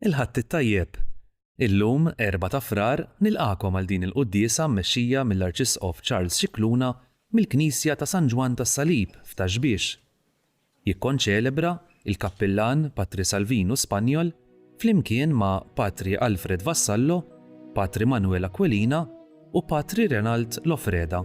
Il-ħadd it-tajjeb. Illum 4 ta' Frar nilqakom għal din il-quddiesa mmexxija mill-Arċisqof Charles Scicluna mill-Knisja ta' San Ġwan tas-Salib f'Taxbiex. Jikkonċelebra il-Kappillan Patri Salvino Spanjol flimkien ma' Patri Alfred Vassallo, Patri Manuel Aquilina u Patri Renald Lofreda.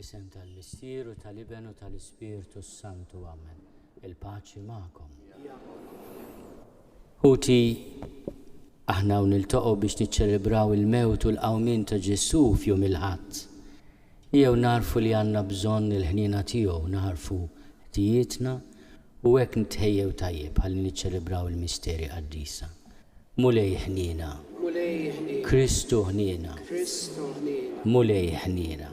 L-isem tal-Missier u tal-Iben u tal-Ispiritu Santu, amen. Il-paċi magħkom. Ħuti aħna niltaqgħu biex niċċelebraw il-mewt u l-qawmien ta' Ġesu f'jum il-Ħadd. Jew narfu li għandna bżonn il-ħniena tiegħu, narfu tijietna u hekk nitħejjew tajjeb ħalli niċċelebraw il-misteri qaddisa. Mulej ħniena, Kristu ħniena, mulej ħniena.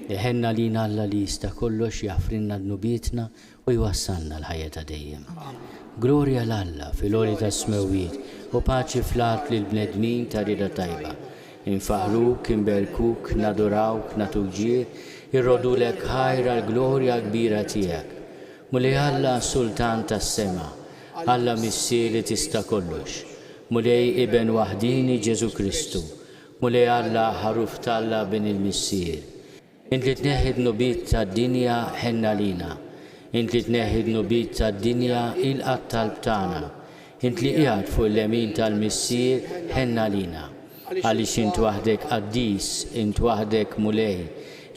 Iħenna lina Alla li jista' kollox jaffrinna d-nubietna u jwassalna l-ħajja ta' dejjem. Glorja l-Alla fil-għoli ta' smewiet u paċi fl-art lil bnedmin ta' rida tajba. Infaħruk, inberkuk, nadurawk, natuġir, irrodulek ħajra l-glorja kbira tiegħek. Mulej Alla Sultan tas-sema, Alla Missier li tista' kollox. Mulej Iben waħdini Ġesu Kristu. Mulej Alla ħaruf talla bin il-Missier. Int li tneħħid nubit ta' dinja ħenna lina. Int li tneħħid nubit ta' dinja il-qatt tal-btana. Int li qiegħed fuq l-lemin tal-Missier ħenna lina. Għaliex int waħdek qaddis, int waħdek mulej,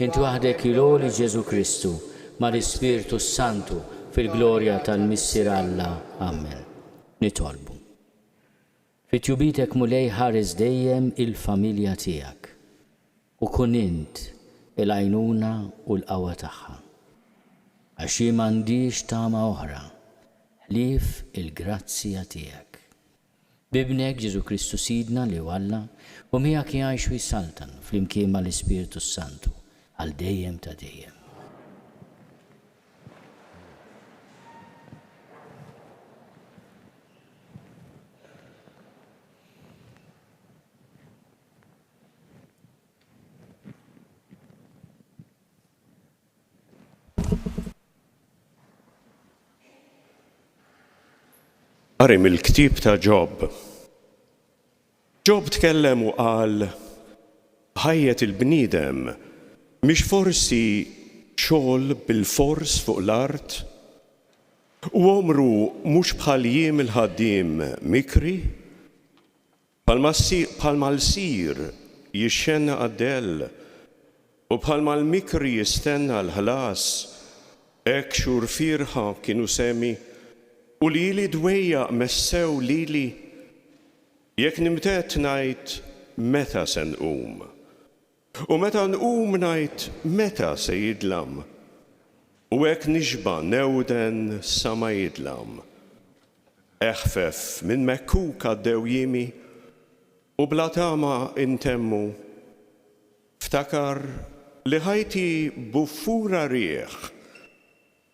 int waħdek il-għoli Ġesu Kristu, ma' l-Ispiritu Santu fil-glorja tal-Missier Alla. Amen. Nitolbu. Fit-jubitek mulej ħares dejjem il-familja tiegħek. U kun int il-għajnuna u l-qawwa tagħha. Għax m'għandix tama oħra. ħlief il-grazzja tiegħek. Bibnek Ġesu Kristu Sidna li walla u miegħek jgħix u jsaltan flimkien mal-Ispiritu Santu għal dejjem ta' dejjem. Qari mill-ktieb ta' Ġobb. Ġobb tkellem u qal ħajjet il-bniedem mhix forsi xogħol bil-fors fuq l-art u għomru mhux bħal jiem il-ħaddiem mikri bħalma l-sir jixxenna għaddell u bħalma l-mikri jistenna l-ħlas hekk xhur firħa kienu semi u li dwejja messew lili jekk nimtet ngħid meta se nqum. U meta nqum ngħid meta se jidlam. U hekk nixba' newden sa ma jidlam. Eħfef minn mekkuk għaddew jimi u bla tama intemmu. Ftakar li ħajti buffura rieħ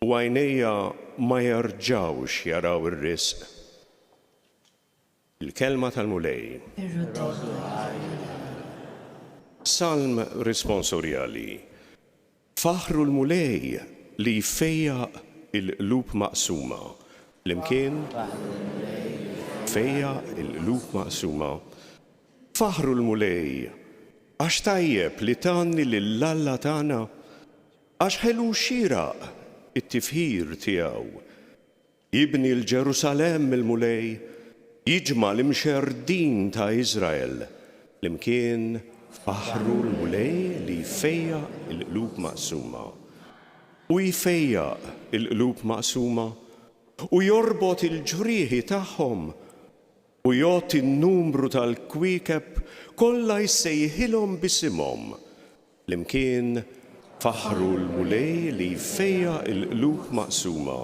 u għajnejja ma jarġawx jaraw ir-risq. Il-kelma tal-mulej. Salm responsorjali. Faħru l-mulej li jfejjaq il-qlub maqsuma. L-imkien fejjaq il-qlub maqsuma. Faħru l-mulej għax tajjeb li tanni lill-Alla tagħna għax ħelu xieraq it-tifħir tiegħu. Jibni l-Ġerusalem il-mulej, jiġma l-imxerdin ta' Iżrael, l-imkien faħru l-mulej li jfejja il-qlub maqsuma. U jfejja il-qlub maqsuma u jorbot il-ġrieħi tagħhom u jagħti n-numru tal-kwiekeb kollha jsejħilhom bisimhom, l-imkien faħru l-mulej li jfejja il-qlub maqsuma.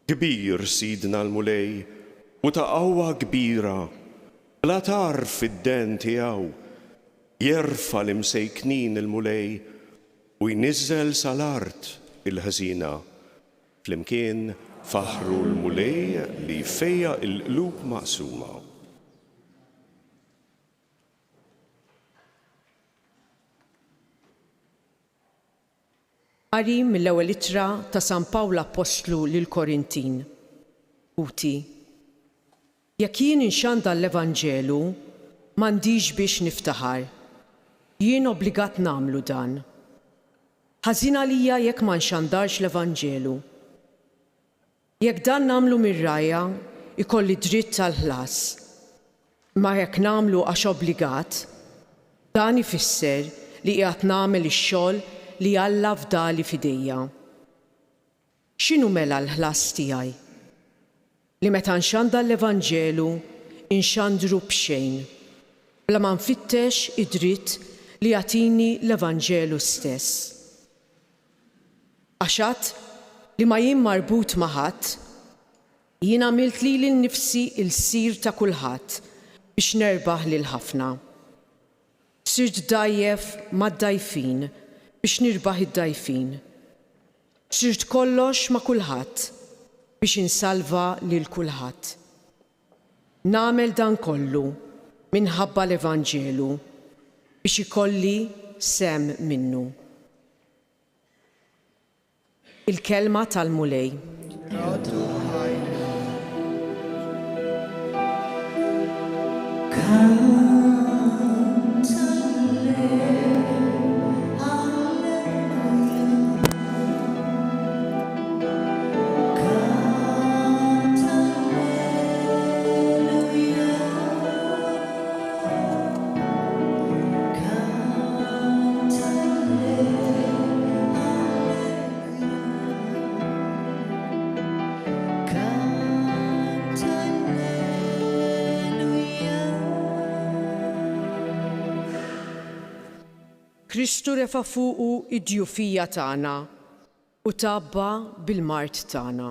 Kbir sidna l-mulej u ta' qawwa kbira, bla tarf id-den tiegħu, jerfa' l-imsejknin il-mulej u jniżżel sal-art il-ħażina. Flimkien faħru l-mulej li jfejja il-qlub maqsuma. Qari mill-ewwel ittra ta' San Pawl Apostlu lil Korintin. Uti. Jekk jien inxanda l-Evanġelu, m'għandix biex niftaħar. Jien obbligat nagħmlu dan. Ħażin għalija jekk ma nxandarx l-Evanġelu. Jekk dan nagħmlu mir-rajja, ikolli dritt tal-ħlas. Ma jekk nagħmlu għax obbligat, dan ifisser li qiegħed nagħmel ix-xogħol li Alla fdali fidejja. X'inhu mela l-ħlas tiegħi? Li meta nxanda l-Evanġelu inxandru b'xejn, bla ma nfittex id-dritt li jagħtini l-Evanġelu stess. Għax li ma jien marbut ma' ħadd, jien għamilt lili nnifsi il-sir ta' kulħadd biex nerbaħ lil ħafna. Sirt dajjef mad-dajfin biex nirbaħ id-dajfin. Sirt kollox ma' kulħadd biex insalva lil kulħadd. Nagħmel dan kollu minħabba l-Evanġelu biex ikolli sem minnu. Il-kelma tal-mulej. Kristu refa' fuqu id-djufija tagħna u tabba bil-mart tagħna.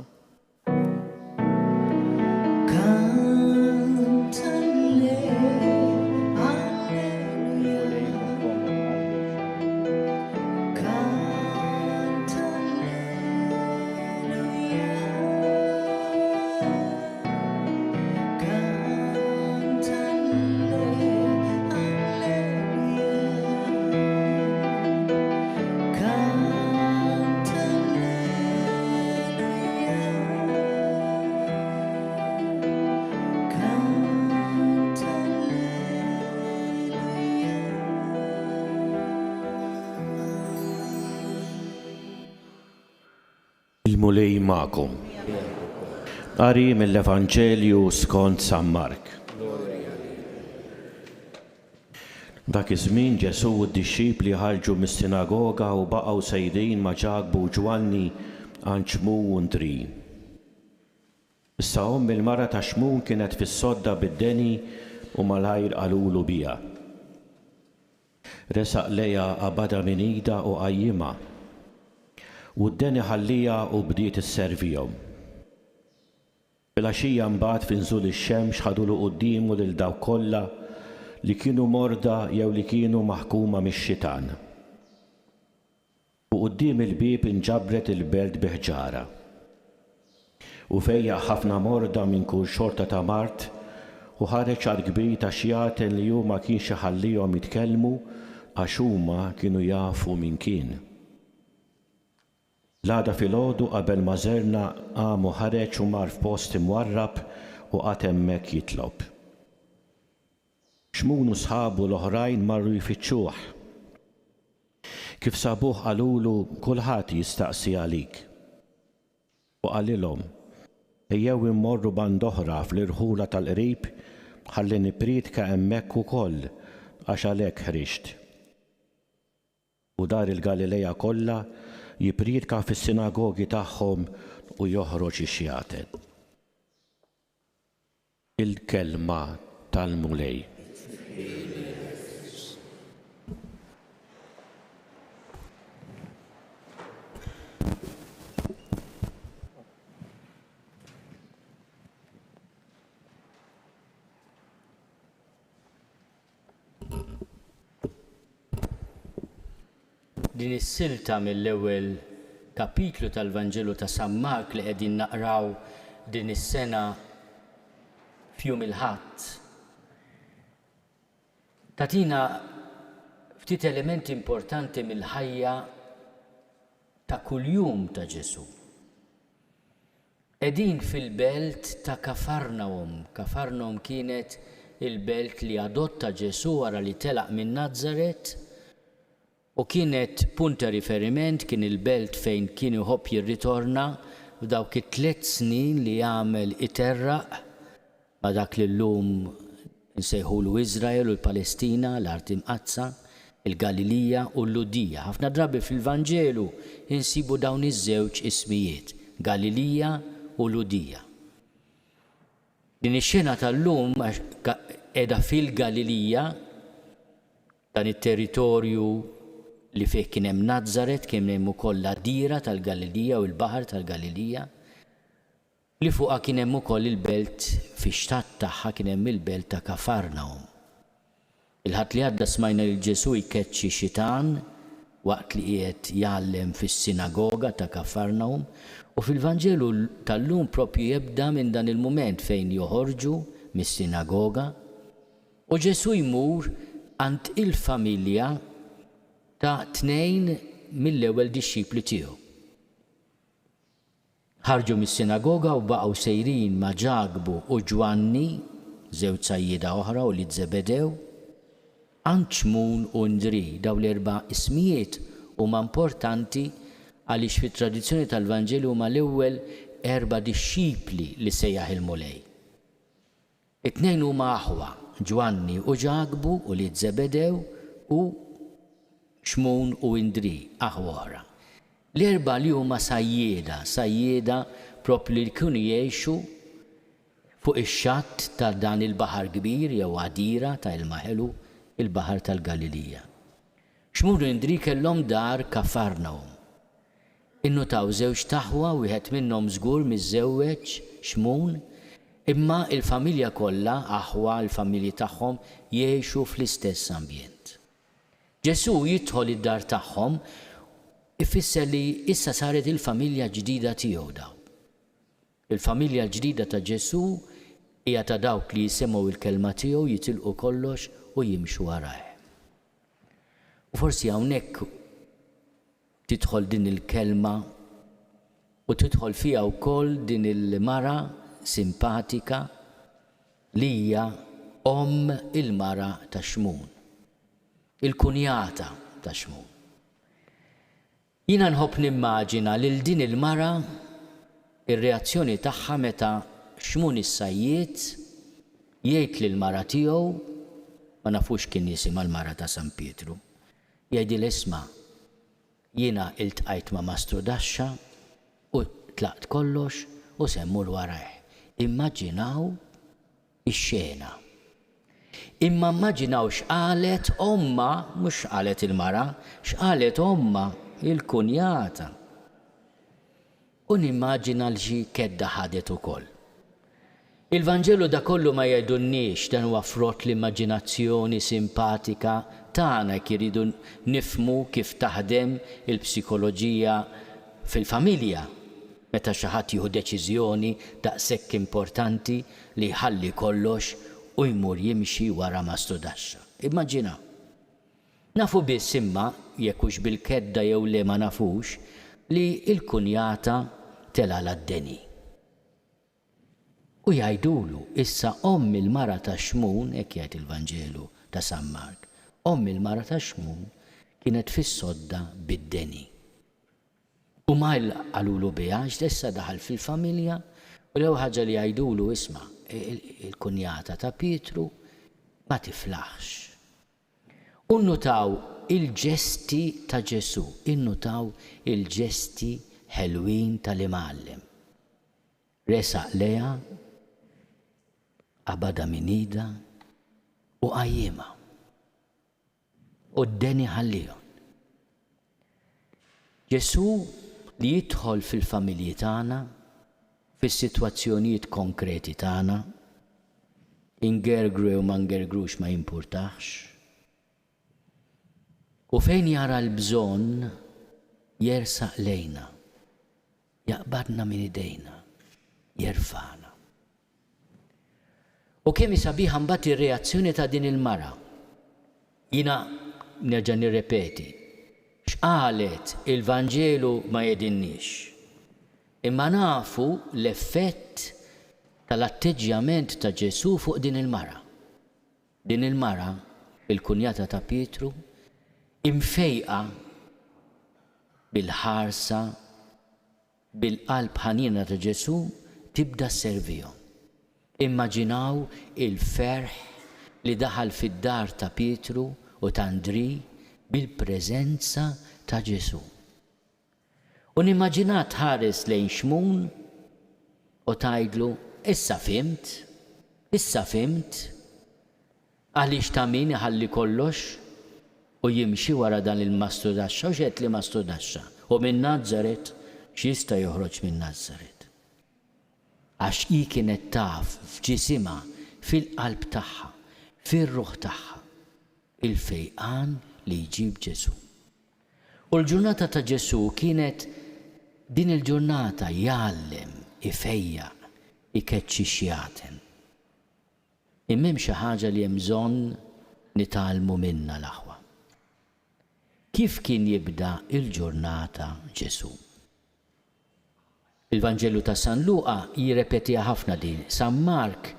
Il-mulej ma'kom. Qari mill-Evanġelju skont San Mark. Dak iż-żmien Ġesu u d-dixxipli ħarġu mis-sinagoga u baqgħu sejrin ma' Ġakbu u Ġwanni għand Xmun u Ndri. Issa il-mara ta' Xmun kienet fis-sodda bid-deni u malajr qalulu biha. Resaq lejha qabada minn ida u qajjimha. U d-deni ħallija u bdiet isservihom. Fil-għaxija mbagħad fi nżul ix-xemx ħadulu qudiemu lil dawk kollha li kienu morda jew li kienu maħkuma mix-xitan. U quddiem il-bieb inġabret il-belt bi ħġara. U fejjaħ ħafna morda minn kull xorta ta' mart u ħareġ għal kbir ta' xjaten li hu ma kienx iħallihom jitkellmu għax huma kienu jafu min kien. L-għada filgħodu qabel ma żerna qam u ħareġ u mar f'post imwarrab u qatt hemmhekk jitlob. Xmun u sħabu l-oħrajn marru jfittxuh. Kif sabuh qalulu kulħadd jistaqsi għalik. U qalilhom ejjew immorru band oħra fl-irħula tal-qrib ħalli nipridka hemmhekk ukoll għax għalhekk ħriġt. U dar il-Galileja kollha jipridka fis-sinagogi tagħhom u joħroġ ix-xjaten. Il-kelma tal-mulej. Din is-silta mill-ewwel kapitlu tal-Vanġelu ta' San Mark li qegħdin naqraw din is-sena f'jum il-Ħadd. Tatina ftit elementi importanti mill-ħajja ta' kuljum ta' Ġesu. Qegħdin fil-belt ta' Kafarnawm. Kafarnawm kienet il-belt li adotta Ġesu wara li telaq minn Nażaret u kienet punt ta' riferiment, kien il-belt fejn kien iħobb jirritorna f'dawk it-3 snin li jagħmel iterraq ma' dak li llum nsejħulu Iżrael u l-Palestina, l-Art Imqazza, il-Galilija u l-Ludija. Ħafna drabi fil-Vanġelu insibu dawn iż-żewġ ismijiet, Galilija u Ludija. Din ix-xena tal-lum qiegħda fil-Galilija, dan it-territorju li fih kien hemm Nażaret, kien hemm ukoll l-għadira tal-Galilija u l-baħar tal-Galilija, li fuqha kien hemm ukoll il-belt fix-xtat tagħha kien hemm il-belt ta' Kafarnawm. Il-ħadd li għadda smajna lil Ġesu jkeċċi xitan waqt li qiegħed jgħallem fis-sinagoga ta' Kafarnawm u fil-Vanġelu tal-lum proprju jibda minn dan il-mument fejn joħorġu mis-sinagoga u Ġesu jmur għand il-familja ta' 2 mill-ewwel dixxipli tiegħu. Ħarġu mis-sinagoga u baqgħu sejrin ma' Ġakbu u Ġwanni, żewġ sajjieda oħra u li Zebedew, għand Xmun u Ndri. Dawn l-4 ismijiet huma importanti għaliex fit-tradizzjoni tal-Vanġelu huma l-ewwel 4 dixxipli li sejjaħ il-mulej. It-2 huma aħwa, Ġwanni u Ġakbu u li Zebedew u Xmun u Ndri, aħwa oħra. L-4 li huma sajjieda propri li kienu jgħixu fuq ix-xatt ta' dan il-baħar kbir jew għadira ta' il-maħelu il-baħar tal-Galilija. Xmun u Ndri kellhom dar Kafarnawm. Innutaw żewġ taħwa wieħed minnhom żgur miż-żewweġ Xmun, imma il-familja kollha aħwa l-familji tagħhom jgħixu fl-istess ambjent. Ġesu jidħol id-dar tagħhom ifisser li issa saret il-familja ġdida tiegħu daw. Il-familja l-ġdida ta' Ġesu hija ta' dawk li jisimgħu il-kelma tiegħu jitilqu kollox u jimxu warah. U forsi hawnhekk tidħol din il-kelma u tidħol fiha wkoll din il-mara simpatika li hija il-mara ta' Xmun, il-kunjata ta' Xmun. Jiena nħobb nimmaġina lil din il-mara ir-reazzjoni tagħha meta xmun is-sajjiet jgħid lill-mara tiegħu ma nafux kien jisimha l-mara ta' San Pietru. Jgħidil isma' jiena iltqajt ma' Mastru Daxxa u tlaqt kollox u semmur warajh. Immaġinaw ix-xena. Imma immaġinaw x'qalet omma, mhux qalet il-mara, x'qalet omma il-kunjata. U nimmaġina l-ġi kedda ħadet ukoll. Il-Vanġelu da kollu ma jgħidunniex dan huwa frott l-immaġinazzjoni simpatika tagħna jridu nifmu kif taħdem il-psikoloġija fil-familja meta xi ħadd jieħu deċiżjoni daqshekk importanti li jħalli kollox u jmur jimxi wara Mastru Daxxa. Immaġinaw. Nafu biss imma jekk hux bil-kedda jew le ma nafux li l-kunjata tela l-addeni. U jgħidulu issa omm il-mara ta' xmun, hekk jgħid il-Vanġelu ta' San Mark, omm il-mara ta' xmun kienet fis-sodda bid-deni. U ma qalulu biha issa daħal fil-familja u l-ewwel ħaġa li jgħidulu isma' il-kunjata ta' Pietru ma tiflaħx. U nnutaw il-ġesti ta' Ġesu, innutaw il-ġesti ħelwin tal-imgħallem. Resaq leha, abada minida u qajjima. U d-deni ħallihom. Ġesu li jidħol fil-familji tagħna, fis-sitwazzjonijiet konkreti tagħna, ingergru u ma ngergrux ma jimpurtax. U fejn jara l-bżonn jersaq lejna, jaqbadna minn idejna, jerfana. U kemm sabiħa mbagħad ir-reazzjoni ta' din il-mara. Jiena nerġa' nirrepeti, x'qalet il-Vanġelu ma jgħidilniex. Imma nafu l-effett tal-atteġġjament ta' Ġesu fuq din il-mara. Din il-mara, il-kunjata ta' Pietru, imfejqa bil-ħarsa, bil-qalb ħanina ta' Ġesu tibda sservihom. Immaġinaw il-ferħ li daħal fid-dar ta' Pietru u ta' Andri bil-preżenza ta' Ġesu. U nimmaġinat ħares lejn xmun u tgħidlu issa fimt, għaliex ta' min iħalli kollox u jimxi wara dan il-Mastru Daxxa u x'għedt li Mastru Daxxa u minn Nażaret x'jista' joħroġ minn Nażaret. Għax hi kienet taf f'ġisimha, fil-qalb tagħha, fir-ruħ tagħha, il-fejqan li jġib Ġesu. U l-ġurnata ta' Ġesu kienet din il-ġurnata jgħallem, ifejjaq, ikeċċi xjaten. Imma xi ħaġa li hemm bżonn nitgħallmu minnha l-aħwa. Kif kien jibda il-ġurnata Ġesu? Il-Vanġelu ta' San Luqa jirrepetiha ħafna din. San Mark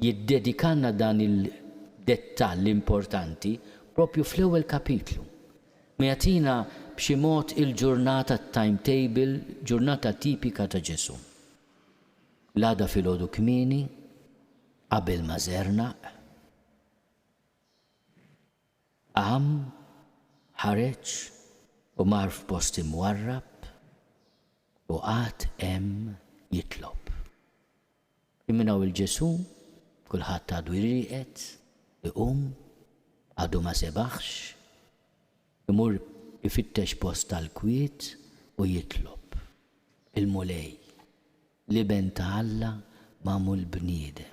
jiddedikanna dan il-dettall importanti propju fl-ewwel kapitlu. Mejatina b'xi mod il-ġurnata timetable, ġurnata tipika ta' Ġesu. L-għada filgħodu kmieni, qabel ma żernaq, qam, ħareġ u mar f'post imwarrab u għad hemm jitlob. Imminaw il-Ġesu, kulħadd għadu jrieqed, iqum, għadu ma sebaħx, imur ifittex post tal-kwiet u jitlob. Il-mulej, li ben ta' Alla magħmul bniedem.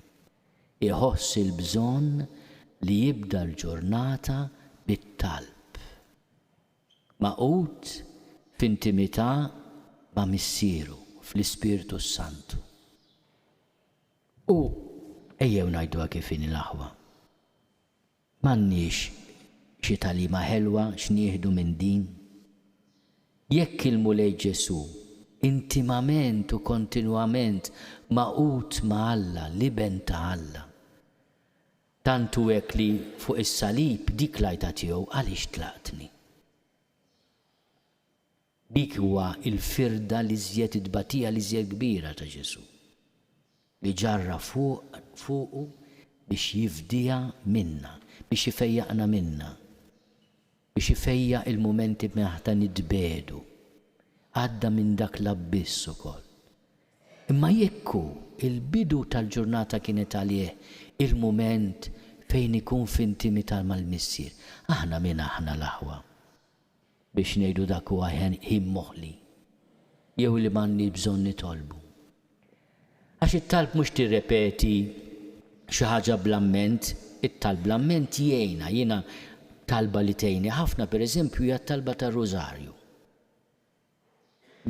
Iħoss il-bżonn li jibda l-ġurnata bit-talb. Maqut f'intimità ma' missieru fl-Ispiritu Santu. U ejjew ngħiduha kif inhi l-aħwa. M'għandniex xi tagħliema ħelwa x'nieħdu minn din. Jekk il-mulej Ġesu intimament u kontinwament maqut ma' Alla, liben ta' Alla. Tantu hekk li fuq is-salib dik l-għajta tiegħu għaliex tlaqtni. Dik huwa il-firda li żjed id-batija li żjed kbira ta' Ġesu. Li ġarra fuqu biex jifdija minna, biex jifejjaqna minna, biex jifejjaq il-momenti meħta nidbedu. Għadda minn dak l-abbiss ukoll. Imma jekku il-bidu tal-ġurnata kienet għalih il-moment fejn ikun f'intimità mal-missier. Aħna minn aħna l-aħwa biex ngħidu dak huwa ħin moħli jew li m'għandni bżonn nitolbu. Għax it-talb mhux tirrepeti xi ħaġa bl-amment, it-talb bl-amment jgħinha, jiena talba li tgħinni ħafna pereżempju hija t-talba tar-Rożarju.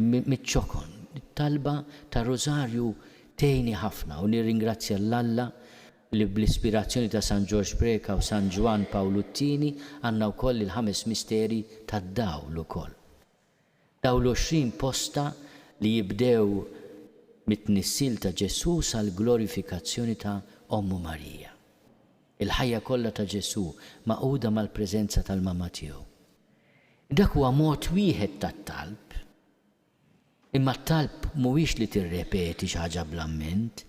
Mitċokon, it-talba tar-Rożarju tgħinni ħafna u nirringrazzja l-Alla li bl-ispirazzjoni ta' San George Preka u San Ġwan Pawlu T għandna wkoll il-5 misteri tad-dawl ukoll. Dawl 20 posta li jibdew mit-tnissil ta' Ġesu sal-glorifikazzjoni ta' Ommu Marija. Il-ħajja kollha ta' Ġesu maquda mal-preżenza tal-Mamma tiegħu. Dak huwa mod wieħed tat-talb. Imma t-talb mhuwiex li tirrepeti xi ħaġa bl-amment,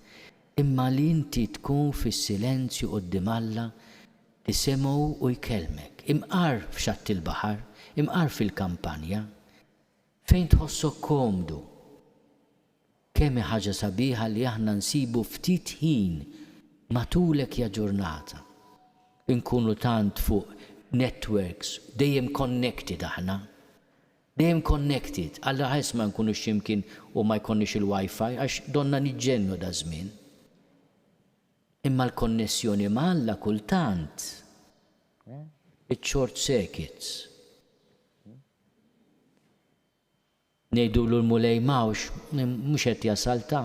imma li inti tkun fis-silenzju quddiem Alla tisimgħu u jkellmek. Imqar f'xatt il-baħar, imqar fil-kampanja, fejn tħossok komdu. Kemm ħaġa sabiħa li aħna nsibu ftit ħin matulek ja ġurnata. Inkunu tant fuq networks, dejjem connected aħna. Dejjem connected, Alla ħess ma nkunu x'imkien u ma jkollniex il-Wi-Fi għax donna niġġennu da żmien. Imma l-konnessjoni ma' Alla kultant iċ-short circuits. Ngħidulu l-mulej mawx, mhux qed jasalta,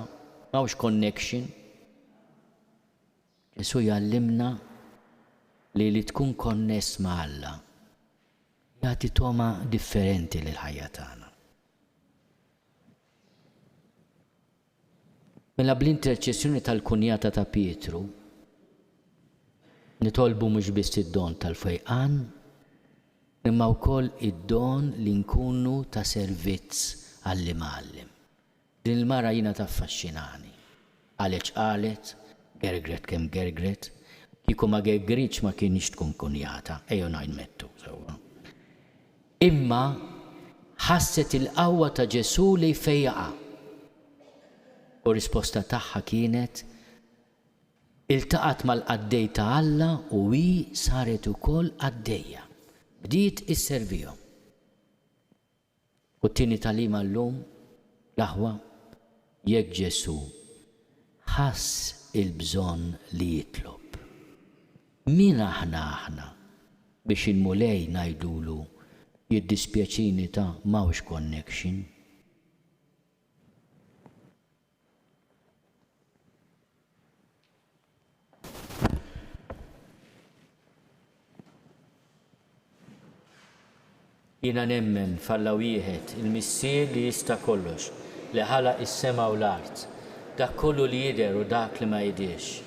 mawx connection. Ġesu jallimna li tkun konness ma' Alla. Jagħti toma differenti lil ħajja tagħna. Mela bl-interċessjoni tal-kunjata ta' Pietru nitolbu mhux biss id-don tal-fejqan, imma wkoll id-don li nkunu ta' servizz għall-imgħallim. Din il-mara jiena taffaxxinani. Għalex qalet, gergret kemm gergret, kieku ma gergritx ma kienx tkun kunjata, ejjew ngħidmettu sewwa. Imma ħasset il-qawwa ta' Ġesu li jfejjaqa. U risposta tagħha kienet iltaqat mal-qaddej ta' Alla u hi saret ukoll qaddejja. Bdiet isservihom. U t-tieni tagħlima llum l-aħwa jekk Ġesu ħass il-bżonn li jitlob. Min aħna biex il-mulej ngħidulu jiddispjaċini ta' mawx connection. Jiena nemmen f'Alla wieħed il-missier li jista' kollox, li ħalaq is-sema u l-art, dak kollu li jidher u dak li ma jidhirx.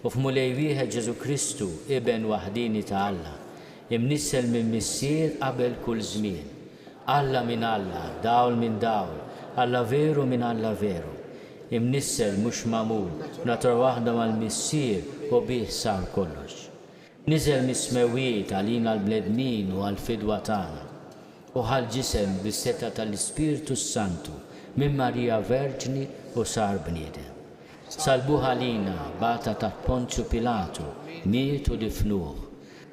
U f'mulej wieħed Ġesu Kristu iben waħdini ta' Alla, imnissel minn missier qabel kull żmien. Alla minn Alla, dawl minn dawl, Alla veru minn Alla veru. Imnissel mhux magħmul, natura waħda mal-missier u bih sar kollox. Niżel mis-smewiet għalina l-bledmin u għall-fidwa tagħna. U ħal-ġisem bis-seta tal-Ispiritu Santu minn Marija Verġni u sar bniedem. Salbuh għalina bata ta' Ponzju Pilatu, miet u difnuh.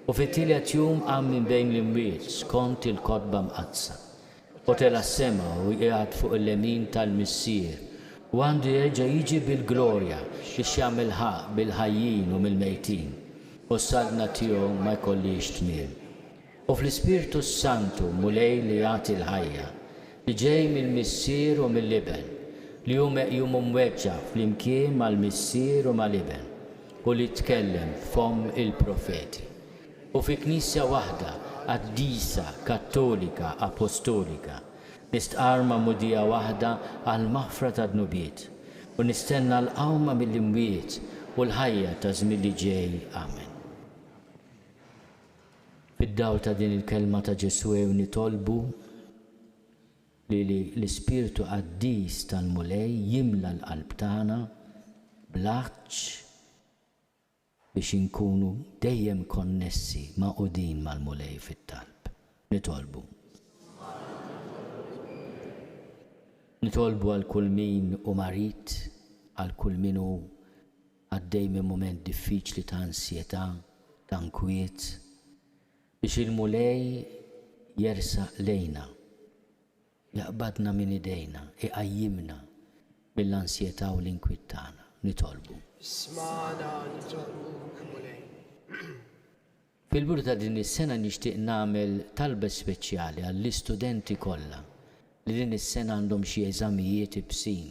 U fit-tielet jum qam minn bejn l-imwiet skont il-kotba mqazza. U tela s-sema u qiegħed fuq il-lemin tal-missier. U għandu jerġa' jiġi bil-glorja biex jagħmel ħaq bil-ħajjin u mill-mejtin. U s-salna tiegħu ma jkollix tmiem. U fl-Ispiritu Santu mulej li jagħti l-ħajja, li ġej mill-missier u mill-liben, li hu meqjum mweġġa flimkien mal-missier u mal-liben, u li tkellem fom il-profeti. U fi knisja waħda, qaddisa, kattolika, apostolika, nistqarma mudija waħda għal maħfra ta' dnubiet, u nistenna l-qawma mill-imwiet u l-ħajja ta' żmien li ġej. Amen. Fid-dawl ta' din il-kelma ta' Ġesu nitolbu li l-Ispiritu Qaddis tal-mulej jimla l-qalb tagħna blaċċ biex inkunu dejjem konnessi maqudin mal-mulej fit-talb. Nitolbu għal kull min u marit, għal kull min hu għaddej minn mument diffiċli ta' ansjetà, ta' nkwiet, biex il-mulej jersaq lejna, jaqbadna minn idejna, iqajjimna mill-ansjetà u l-inkwiet tagħna. Nitolbu. Smana nitolbuk mulej. Fil-bidu ta' din is-sena nixtieq nagħmel talba speċjali għall-istudenti kollha li din is-sena għandhom xi eżamijiet ibsin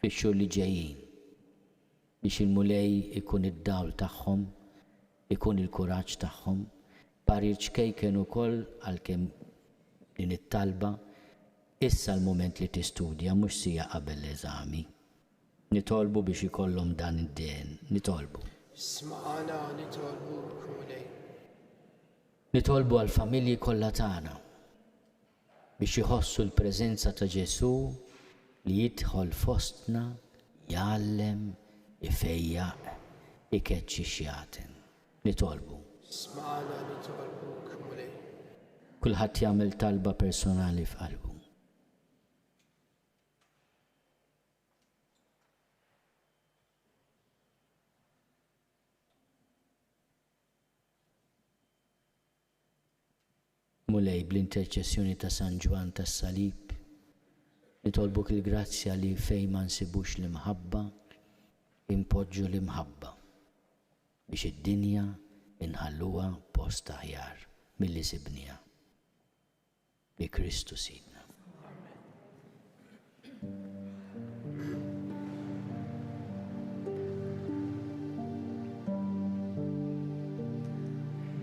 fix-xhur li ġejjin biex il-mulej ikun id-dawl tagħhom, ikun il-kuraġġ tagħhom, parir ċkejken ukoll għalkemm din it-talba issa l-mument li tistudja mhux sija qabel l-eżami. Nitolbu biex ikollhom dan id-dehn, nitolbu. Smana nitolbuk mulej. Nitolbu għall-familji kollha tagħna biex iħossu l-preżenza ta' Ġesu li jidħol fostna, jgħallem, ifejjaq, ikeċċi xjaten. Nitolbu. Smana nitolbuk mulej. Kulħadd jagħmel talba personali f'qalbu. Mulej bl-interċessjoni ta' San Ġwan tas-Salib, nitolbuk il-grazzja li fejn ma nsibux l-imħabba, impoġġu l-imħabba biex id-dinja inħalluha post aħjar milli sibniha. Bi Kristu Sidna.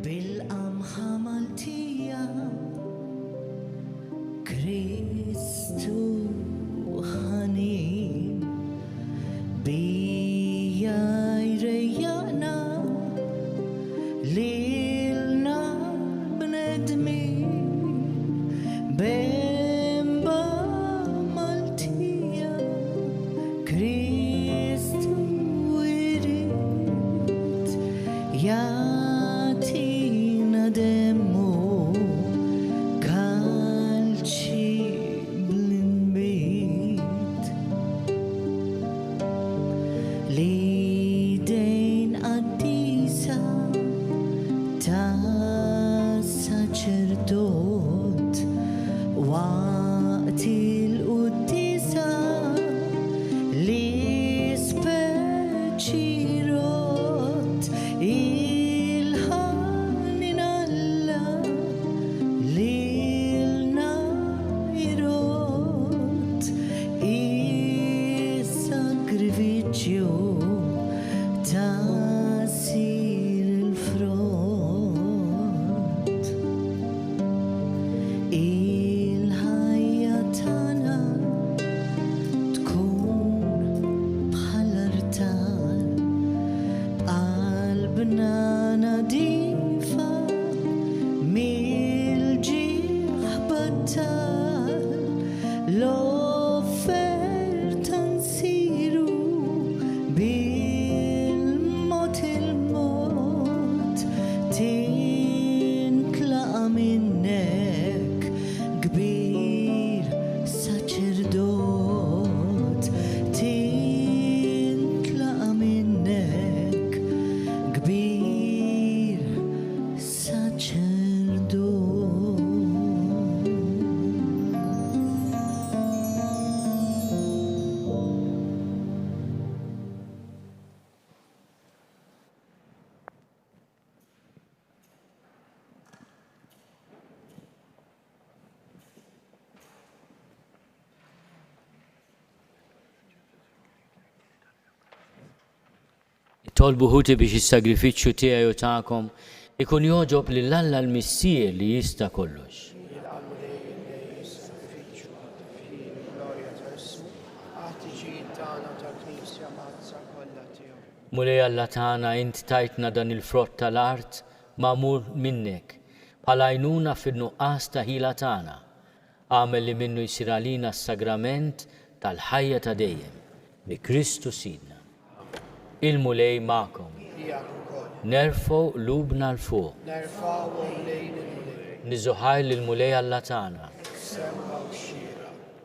Bil-qamħa Maltija Kristu ħanin bija jrejjaqna lilna bnedmin bemba Maltija Kristu irid jagħtina demmu kalċi bl-inbit li dejn qaddisa ta' saċerdot waqt il-quddisa li speċirot il-ħanin Alla lilna irot is-sakrifiċċju ta' sir il-frott. Il-ħajja tagħna tkun bħal-artal qalbna nadifa mill-ġieħ battal l-offerta nsiru bil-mod il-mod tintlaqa minnek kbir saċerdot tintlaqa minnek kbir saċerdot. Tolbu ħuti biex is-sagrifiċċju tiegħi u tagħkom ikun joġob lil Alla l-Missier li jista' kollox. Mulej Alla tagħna int tajtna dan il-frott tal-art magħmur minnek bħala għajnuna fin-nuqqas ta' ħila tagħna. għamel li minnu jisir għalina s-sagrament tal-ħajja ta' dejjem bi Kristu Sidna. Il-mulej ma'kom. Nerfgħu lubna l-fuq. Niżuħaj l-mulej Alla-tagħna.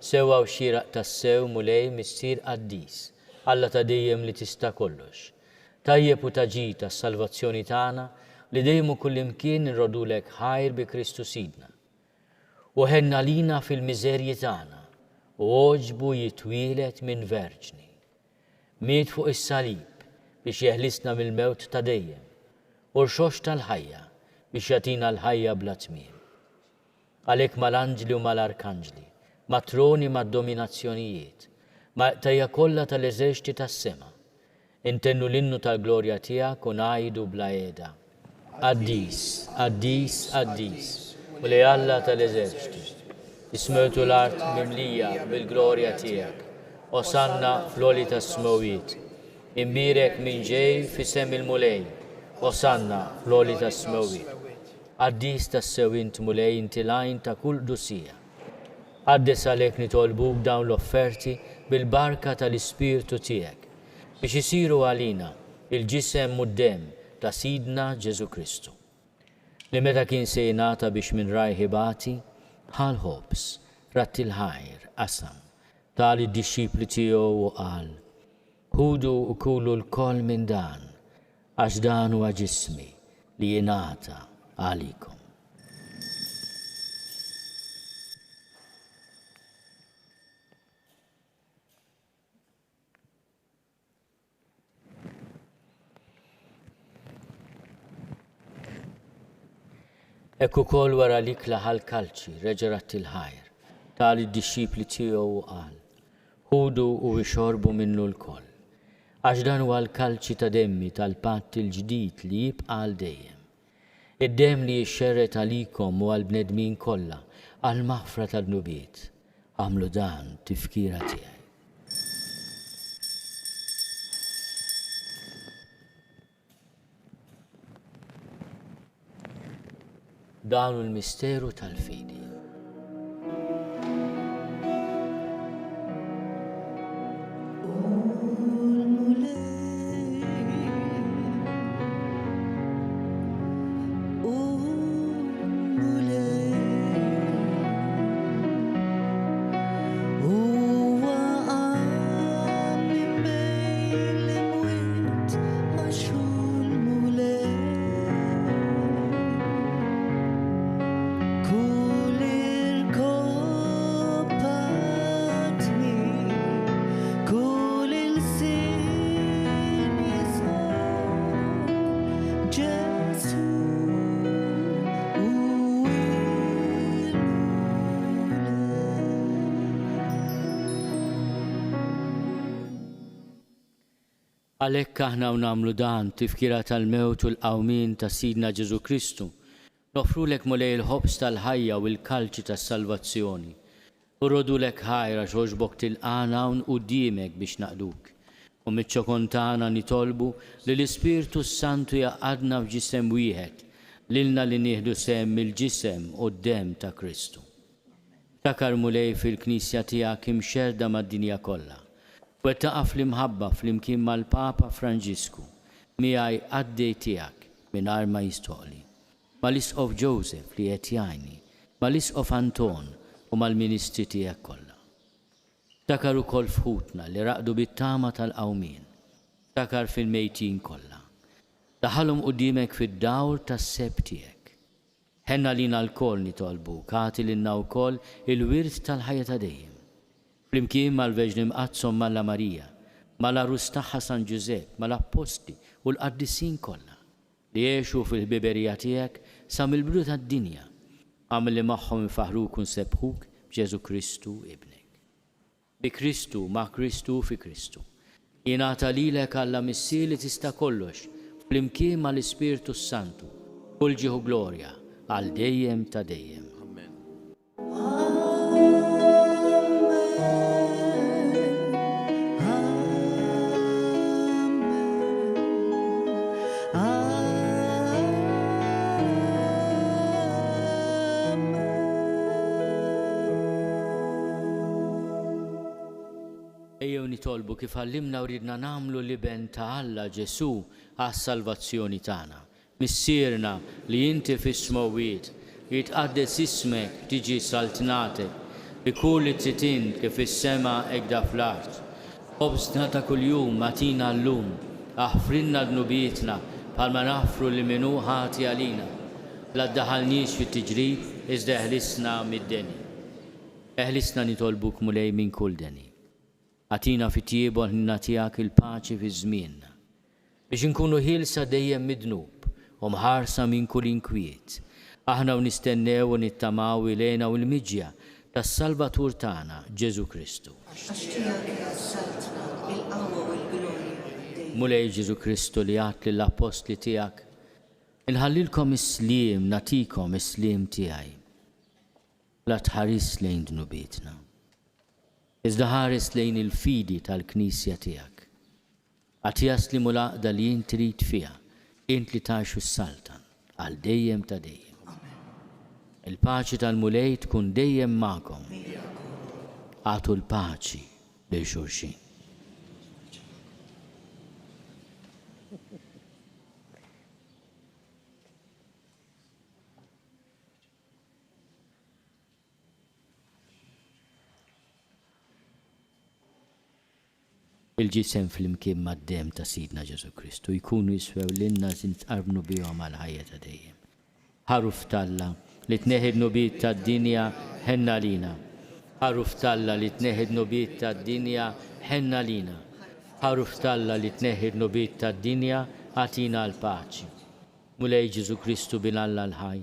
Sewwa u xieraq tas-sew mulej missier qaddis, Alla ta' dejjem li tista' kollox. Tajjeb u taġi tas-salvazzjoni tagħna li dejjem u kullimkien nrodulek ħajr bi Kristu Sidna. U ħenna lina fil-miżerji tagħna u oġbu jitwielet minn verġni. Miet fuq is-salib biex jeħlisna mill-mewt ta' dejjem u rxox tal-ħajja biex jagħtina l-ħajja bla tmiem. Għalhekk mal-anġli u mal-arkanġli, matroni mad-dominazzjonijiet, ma' tajja kollha tal-eżerċiti tas-sema, intennu l-innu tal-glorja tiegħek u ngħidu bla qiegħda. Qaddis, qaddis, qaddis, u li Alla tal-eżerċiti, ismewtu l-art mimlija bil-glorja tiegħek, osanna fl-oli tas-smawiet, imbirek minn ġej f'isem il-mulej, osanna fl-oli tas-smawiet. Qaddis tas-sewint mulej inti lajn ta' kull dusija. Għaddes għalhekk nitolbuk dawn l-offerti bil-barka tal-Ispirtu tiegħek biex isiru għalina il-ġisem u d-dem ta' Sidna Ġesu Kristu. Li meta kien se jingħata biex minn rajħibati, ħal ħobs, ratti l-ħajr, qasam, tal id-disċipli tiegħu u qal: ħudu u kulu l-koll minn dan, għax dan huwa ġismi li jingħata għalikom. Ekku kol wara l-ikla ħal-kalċi reġerat il-ħajr, tal id-disċipli tiegħu u qal: ħudu u ixorbu minnu l-koll, għax dan huwa l-kalċi ta' demmi tal-patt il-ġdid li jibqa' għal dejjem. Id-dem li jixxerret għalikom u għal-bnedmin kollha għal-maħfra tal-nubiet. Għamlu dan tifkira tiegħi. Dan il-misteru tal-fidi. Għalhekk aħna u nagħmlu dan tifkira tal-mewt u l-qawmin ta' Sidna Ġesu Kristu, nofrulek mulej il-ħobs tal-ħajja u l-kalċi tas-salvazzjoni. U rodulek ħajra xogħġbok tilqana hawn quddiemek biex naqduk. U miċ-ċokon tagħna nitolbu li l-Ispirtu Santu jaqadna f'ġisem wieħed, lilna li nieħdu sehem mill-ġisem u d-dem ta' Kristu. Takar mulej fil-Knisja tiegħek imxerda mad-dinja kollha. Wettaqa fl-imħabba fl-imkien mal-Papa Franġisku, miegħi għaddej tiegħek mingħajr ma jistoqli, mal-Isqof Joseph li qed jgħinni, mal-Isqof Anton u mal-Ministri tiegħek kollha. Takar ukoll fħutna li raqdu bit-tama tal-qawmien, takar fil-mejtin kollha. Daħalhom quddiemek fid-dawr tas-seb tiegħek. Ħenna lina l-koll nitolbu, kagħti lilna wkoll il-wirt tal-ħajja ta' dejjem. Flimkien mal-Veġni Mqazzom Malla Marija, mal-Arus tagħha San Ġusepp, mal-Apposti u l-Qaddisin kollha li jgħixu fil-ħbiberija tiegħek sa mill-bidu tad-dinja, għamel li magħhom ifaħruk u nsebħuk b'Ġesu Kristu ibnek. Bi Kristu, ma' Kristu fi Kristu. Jingħata lilek Alla missier li tista' kollox, flimkien mal-Ispirtu Santu, kull ġieħu glorja għal dejjem ta' dejjem. nitolbu kif għallimna u ridna namlu liben ta' Alla Ġesu għas-salvazzjoni tagħna. Missierna li inti fis-smowwiet, jitqaddes ismek tiġi saltnatek, ikun li titin kif is-sema ekda fl-art. Obstna ta' kuljum matina llum, aħfrinna dnubietna bħalma naħfru li minnu ħati għalina. La ddaħalniex fit-tiġrib iżda eħlisna mid-deni. Eħlisna nitolbuk mulej minn kull deni. Għatina fit-tiebu ħnina tiegħek il-paċi fi żmienna. Biex inkunu ħilsa dejjem mid-dnub u mħarsa minn kull inkwiet. Aħna u nistennew u nittamaw ilejna u l-miġja tas-Salvatur tagħna Ġesu Kristu. Mulej Ġesu Kristu li għat lill-apostli tiegħek, inħallilkom is-sliem, natikom is-sliem tiegħi. La tħares lejn dnubietna. Iżda ħares lejn il-fidi tal-Knisja tiegħek. Għad jaslimu l-għaqda li jien trid fiha, int li tgħixu s-saltan għal dejjem ta' dejjem. Il-paċi tal-mulej tkun dejjem magħkom. Għatu l-paċi lil xulxin. Il-ġisem fl-imkien mad-dem ta' Sidna Ġesu Kristu jkunu jiswew l-inna zintqarbnu bihom għal-ħajja ta' dejjem. Ħaruf talla li tneħid nubiet ta' dinja ħenna lina. Ħaruf talla li tneħid nubiet ta' dinja ħenna lina. Ħaruf talla li tneħid nubiet ta' dinja għatina l-paċi. Mulej Ġesu Kristu bil-Alla l-ħaj,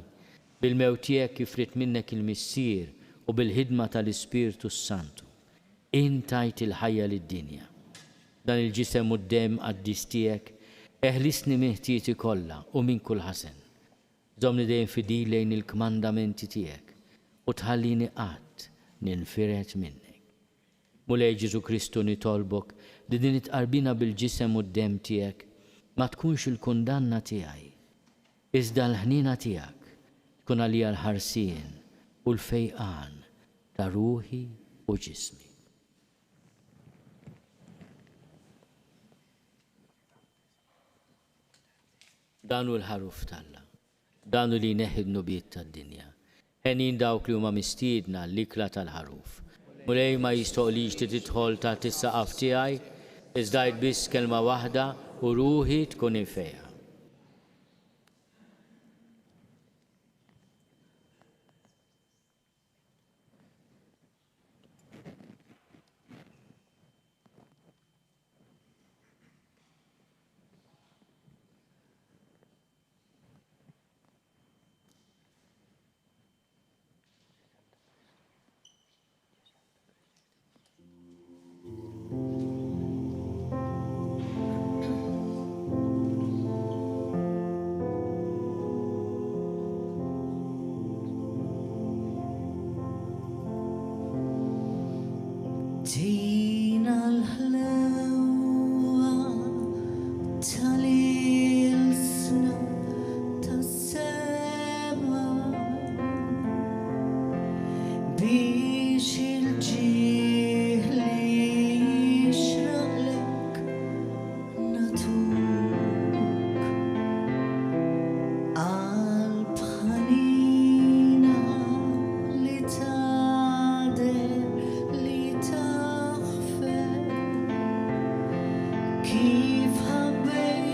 bil-mewtijek kifrit minnek il-missier u bil-ħidma tal-Ispirtu Santu. Intajt il-ħajja lid-dinja. Dan il-ġisem u d-dem għaddis tiegħek, eħlisni miħtieti kollha u minn kull ħasen. Żomni dejjem fidil lejn il-kmandamenti tiegħek u tħallini qatt ninfiret minnek. Mulej Ġesu Kristu nitolbok li din itqarbina bil-ġisem u d-dem tiegħek ma tkunx il-kundanna tiegħi. Iżda l-ħnina tiegħek tkun għalija l-ħarsien u l-fejqan ta' ruħi u ġismi. Danu l-ħaruf talla, danu li neħid nubiet tad-dinja. Ħenin dawk li huma mistiedna l-ikla tal-ħaruf. Mulej ma jistoqlix titħol ta' tissaqaf tiegħi, iżda biss kelma waħda u ruħi tkun infejha. Tina l-ħlewa tal-ilsna tas-sema biex il-ġieħ li jixraqlek natuk qalb ħanina li tader li taħfer kif ħabbejt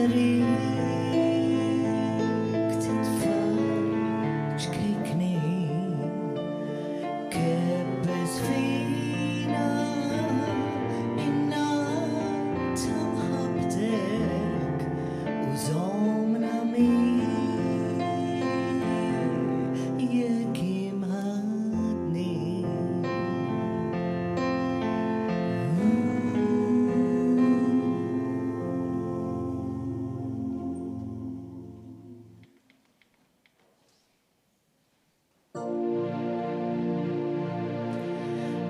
بريك تتفرج كيكني كبس فينا إنا تمحبتك وزومنا مين ياكي مهدني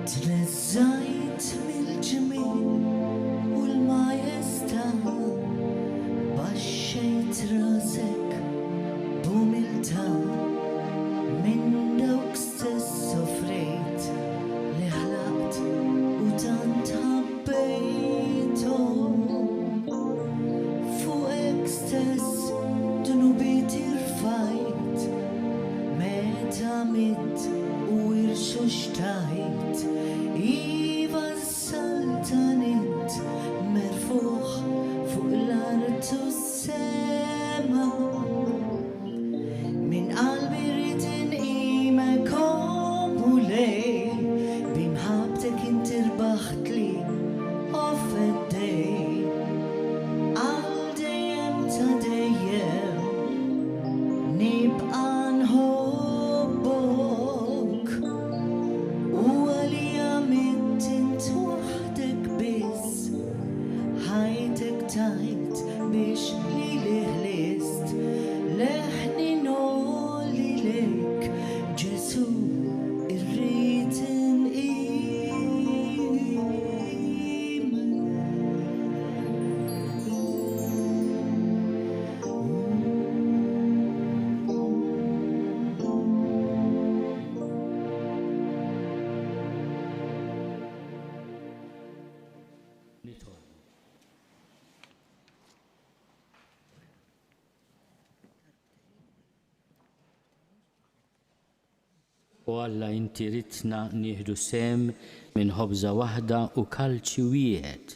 تلزيت من الجميل والمايستة بشيت راسك بوملتا من دوك سفريت اللي حلقت وتانت حبيتهم فوقك ستس دنوبيتي رفايت متى مت ورشو اشتهيت إيفا السلطنت مرفوح فوق الأرض والسما من قلبي ريت نقيمك ولي بمحبتك انت ربحت لي off a day عالديم تديم نبقى نحبك وليامت انت وحدك بس حياتك تايت بيش ليلي هلست لحني نولي لك جسو الريت U Alla inti ritna nieħdu sem minn ħobża waħda u kalċi wieħed.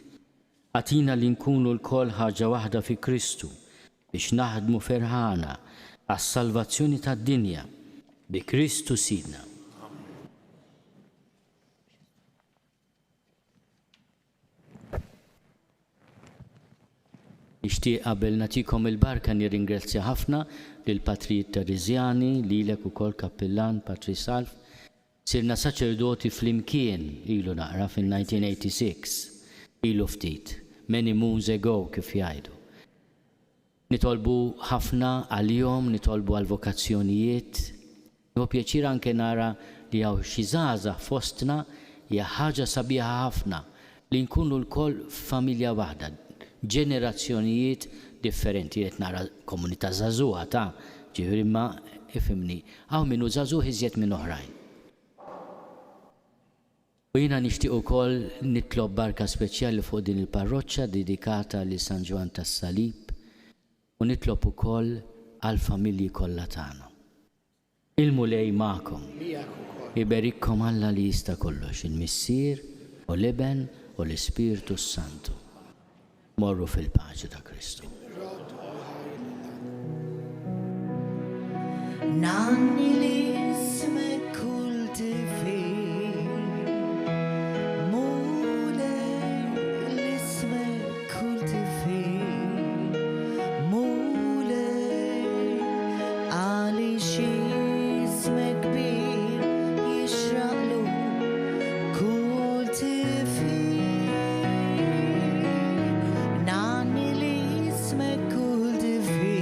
Għatina li nkunu l-kol ħaġa waħda fi Kristu biex naħdmu ferħana għas-salvazzjoni tad-dinja bi Kristu sidna. Nixtieq qabel nagħtikom il-barka nirringrazzja ħafna lil Patrijiet Terezjani, lilek ukoll Kappillan Patri Salf. Sirna saċerdoti flimkien ilu naqra fil-1986, ilu ftit, many moons ago kif jgħidu. Nitolbu ħafna għal-jom, nitolbu għal-vokazzjonijiet. Hu pjaċir anke nara li hawn xi żgħażagħ fostna hija ħaġa sabiħa ħafna li nkunu l-koll familja waħda. Ġenerazzjonijiet differenti qed nara komunità żagħżugħa ta' ġifieri ma ifhimni hawn minnu żagħżugħ iżjed minn oħrajn. U jiena nixtieq ukoll nitlob barka speċjali fuq din il-parroċċa dedikata li San Ġwan tas-Salib u nitlob ukoll għall-familji kollha tagħna. Il-mulej magħkom. Iberikkom Alla li jista' kollox, il-Missier u l-Iben u l-Ispiritu Santu. Morru fil-paċi ta' Kristu. Nanni li ismek kultivi Mule li ismek kultivi Mule għali xi ismek bir jixraqlu kultivi Nanni li ismek kultivi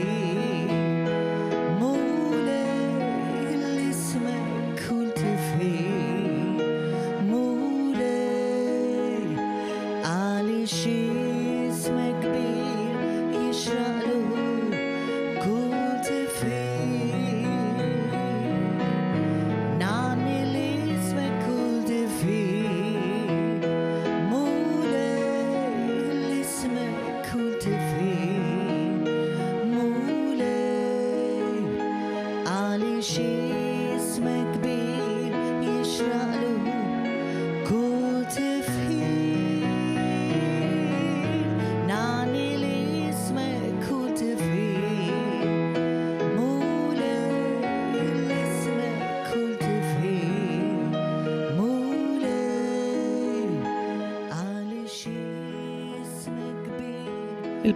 Nani li ismek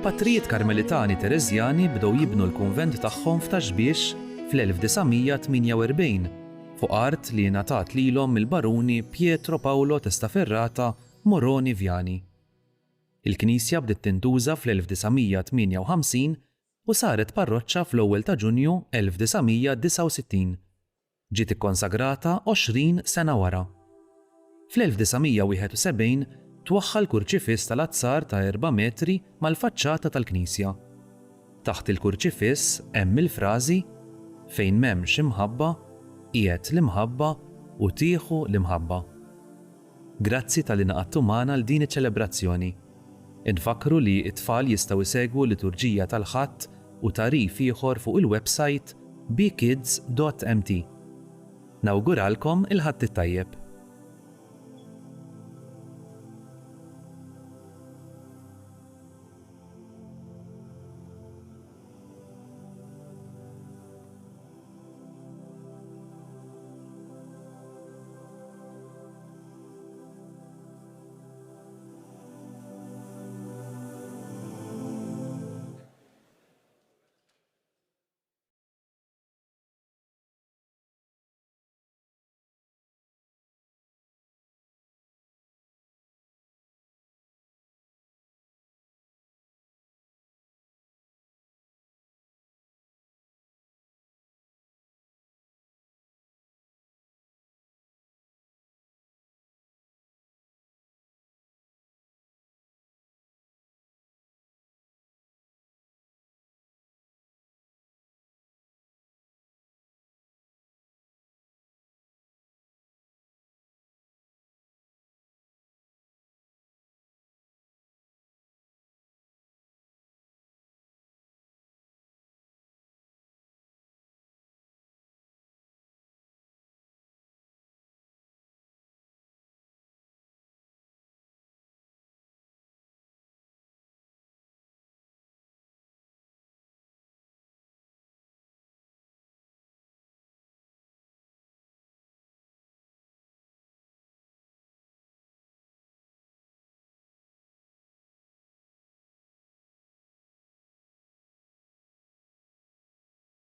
Il-Patrijiet Karmelitani Terezjani bdew jibnu l-kunvent tagħhom f'Taxbiex fl-1948 fuq art li ngħatat lilhom mill-baruni Pietro Paolo Testaferrata Moroni Viani. Il-Knisja bdiet tintuża fl-1958 u saret parroċċa fl-ewwel ta' Ġunju 1969. Ġiet ikkonsagrata 20 sena wara. Fl-1971 twaħħa l-kurċifiss tal-azzar ta' 4 metri mal-faċċata tal-Knisja. Taħt il-kurċifiss hemm il-frażi fejn m'hemmx imħabba, qiegħed l-imħabba u tieħu l-imħabba. Grazzi tal-li naqadtu magħna l din iċ-ċelebrazzjoni. Infakru li t-tfal jistgħu jsegwu liturġija tal-ħadd u tarif ieħor fuq il-website bkids.mt. Nawguralkom il-ħadd it-tajjeb.